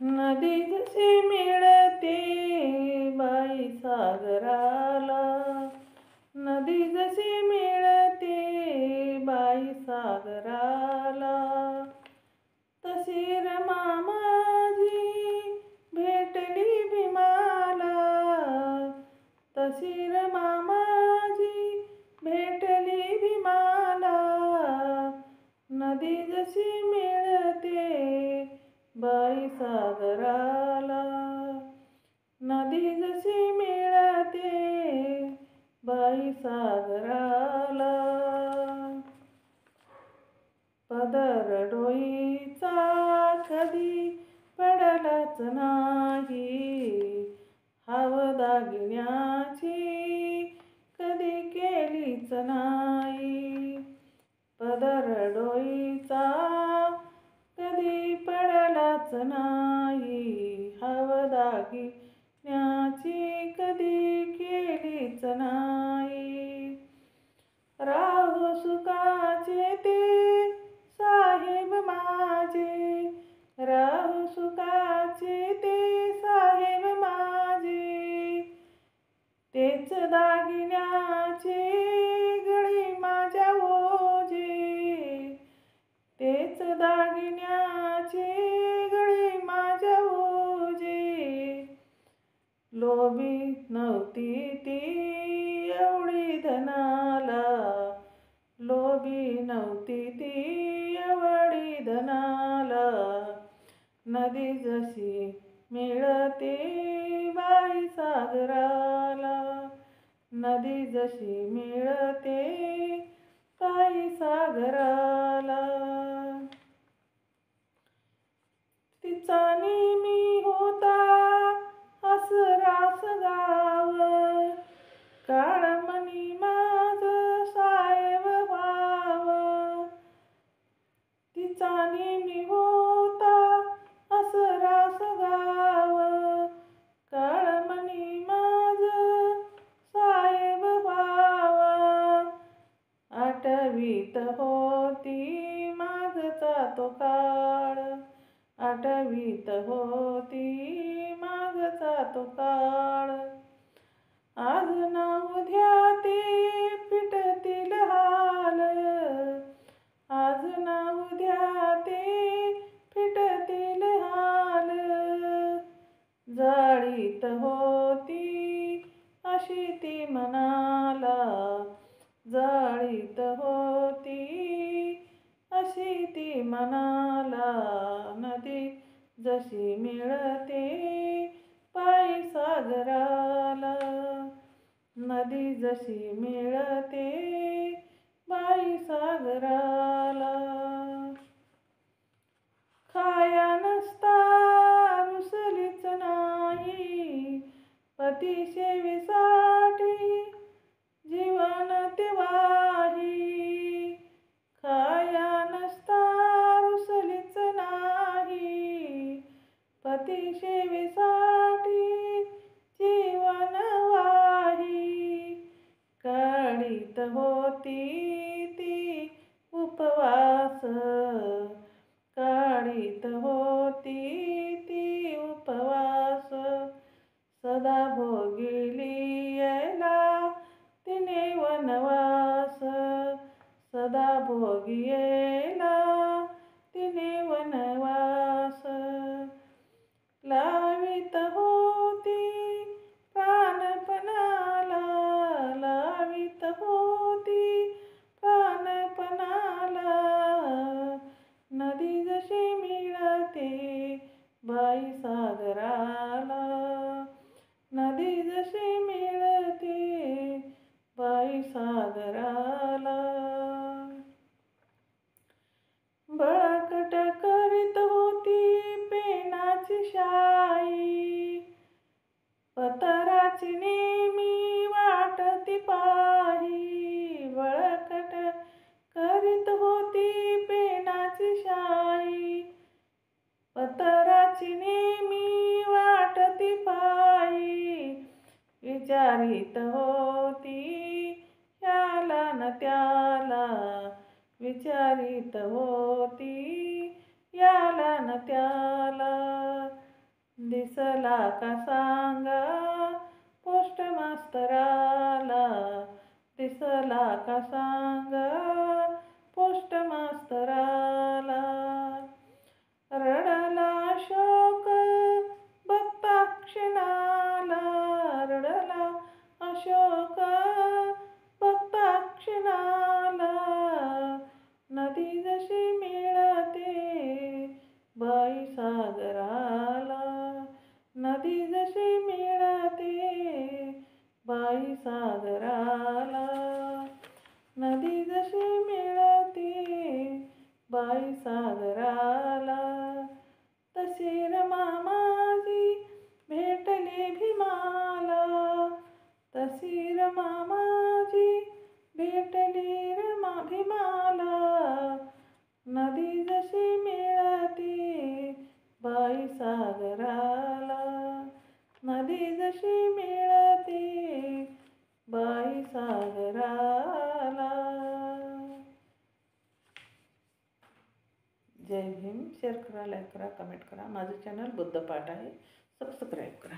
नदी जशी मिळते बाई सागराला, नदी जशी मिळते बाई सागराला, तशी रमा माझी भेटली भीमाला, तशी रमा माझी भेटली भीमाला, नदी जशी मिळते बाई सागराला, नदी जशी मिळते बाई सागराला. पदर डोईचा कधी पडलाच नाही, हाव दागिन्याची कधी केलीच नाही. पदर डोईचा कधी पडलाच नाही, हाव दागिन्याची कधी केलीच नाही. राहो सुखाचे ते साहेब माझे, राहो सुखाचे ते साहेब माझे, तेच दागिन्याचे गळे माझ्या ओझे, तेच दागिन्याचे गळे माझ्या ओझे. लोभी नव्हती ती एवढी धनाला, लोभी नव्हती ती एवढी धनाला, नदी जशी मिळते बाई सागराला, नदी जशी मिळते बाई सागराला. तिचा नेहमी होता असरास गाव, काळमणी माझं साहेब व्हावं. तिचा नेहमी होता असरास गाव, काळमणी माझं साहेब व्हावं. आठवीत होती मागचा तो काळ, आठवीत होती मागचा तो काळ, आज ना उद्या ते पिटतील हाल, आज ना उद्या ते पिटतील हाल. जाळीत होती अशी ती मनाला, जाळीत होती अशी ती मनाला, नदी जशी मिळते बाई सागराला, नदी जशी मिळते बाई सागराला. खाया नसता रुसलीच नाही, पती सेवेसाठी जीवन तेव्हाही. खाया नसता रुसलीच नाही, पती सेवेसाठी जीवन वाही. काढीत होती ती उपवास, काढीत होती ती उपवास, सदा भोगिली यायला तिने वनवास, सदा भोगी यायला तिने वनवास. लावित होती प्राणपणाला, लावित होती प्राणपणाला, नदी जशी मिळते बाई सागराला, नदी जशी मिळते बाई सागराला. बळकट करीत होती पेनाची शाई, पतराची नेहमी वाट ती पाही. बळकट करीत होती पेनाची शाई, पतराची नेहमी वाट ती पाही. विचारित होती याला न त्याला, विचारित होती याला न त्याला, दिसला का सांगा पोस्ट मास्तराला, दिसला का सांगा पोस्ट मास्तराला. रडला अशोक बघता क्षणाला, रडला अशोक बघता क्षणाला. नदी जशी मिळते बाई सागराला, नदी जशी मिळते बाई सागराला, नदी जशी मिळते बाई सागराला. तशी रमा माझी भेटली भीमाला, तशी रमा माझी भेटली भीमाला. नदी जशी मिळते बाई सागराला, नदी जशी मिळते बाई सागराला. जय भीम. शेअर करा, लाईक करा, कमेंट करा. माझं चॅनल बुद्धपाठ आहे, सबस्क्राईब करा.